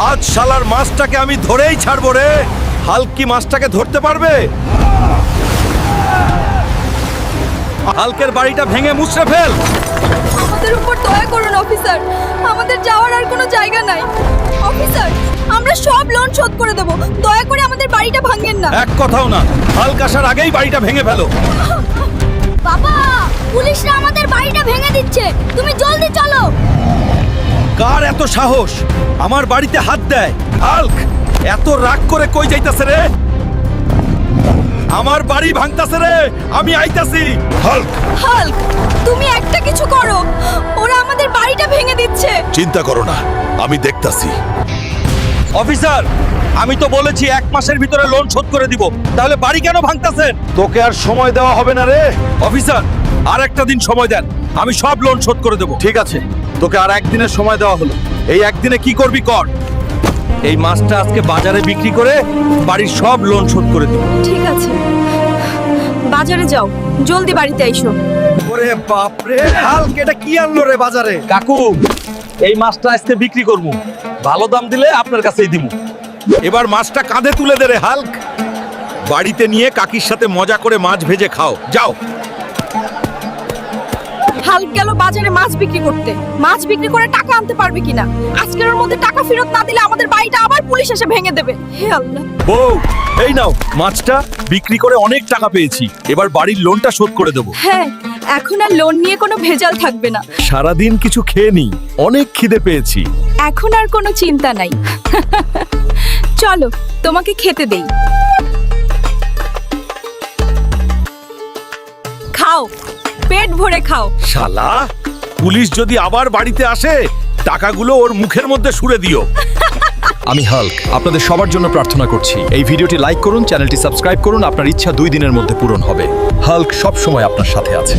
আজ শালার মাছটাকে আমি ধরেই ছাড়বো রে। হাল্ক কি মাছটাকে ধরতে পারবে? হাল্কের বাড়িটা ভেঙে মুছড়ে ফেল। আমাদের উপর দয়া করুন অফিসার, আমাদের যাওয়ার আর কোনো জায়গা নাই। অফিসার, আমরা সব লোন শোধ করে দেব, দয়া করে আমাদের বাড়িটা ভাঙেন না। এক কথাও না, হাল্ক আসার আগেই বাড়িটা ভেঙে ফেলো। বাবা, পুলিশরা আমাদের বাড়িটা ভেঙে দিচ্ছে, তুমি জলদি চলো। কার এত সাহস আমার বাড়িতে হাত দেয়? হাল্ক এত রাগ করে কই যাইতাছে রে? আমার বাড়ি ভাঙতাছে রে, আমি আইতাছি। হাল্ক হাল্ক, তুমি একটা কিছু করো, ওরা আমাদের বাড়িটা ভেঙে দিচ্ছে। চিন্তা করো না, আমি দেখতাছি। অফিসার, আমি তো বলেছি 1 মাসের ভিতরে লোন শোধ করে দিব, তাহলে বাড়ি কেন ভাঙতাছেন? তোকে আর সময় দেওয়া হবে না রে। অফিসার, আর একটা দিন সময় দেন, আমি সব লোন শোধ করে দেব। ঠিক আছে, তোকে আর একদিনের সময় দেওয়া হলো। এই একদিনে কি করবি কর। এই মাছটা আজকে বাজারে বিক্রি করে বাড়ির সব লোন শোধ করে দিব। ঠিক আছে, বাজারে যাও, জলদি বাড়িতে আইসো। ওরে বাপ রে, হাল্ক এটা কি আনলো রে বাজারে? কাকু, এই মাছটা আজকে বিক্রি করব, ভালো দাম দিলে আপনার কাছেই দিব। এবার মাছটা কাঁধে তুলে দে রে হাল্ক। বাড়িতে নিয়ে কাকির সাথে মজা করে মাছ ভেজে খাও, যাও। হাল্ক গেল বাজারে মাছ বিক্রি করতে, মাছ বিক্রি করে টাকা আনতে পারবে কিনা। আজকের ওর মধ্যে টাকা ফেরত না দিলে আমাদের বাড়িটা আবার পুলিশ এসে ভেঙে দেবে। হে আল্লাহ। বউ, এই নাও মাছটা, বিক্রি করে অনেক টাকা পেয়েছি, এবার বাড়ির লোনটা শোধ করে দেব। হ্যাঁ, এখন আর লোন নিয়ে কোনো ভেজাল থাকবে না। সারাদিন কিছু খেয়ে নি, অনেক খিদে পেয়েছি। এখন আর কোনো চিন্তা নাই। চলো, তোমাকে খেতে দেই। খাও, পেট ভরে খাও। শালা, পুলিশ যদি আবার বাড়িতে আসে, টাকাগুলো ওর মুখের মধ্যে সুরে দিও। আমি হাল্ক আপনাদের সবার জন্য প্রার্থনা করছি, এই ভিডিওটি লাইক করুন, চ্যানেলটি সাবস্ক্রাইব করুন। আপনার ইচ্ছা 2 দিনের মধ্যে পূরণ হবে। হাল্ক সব সময় আপনার সাথে আছে।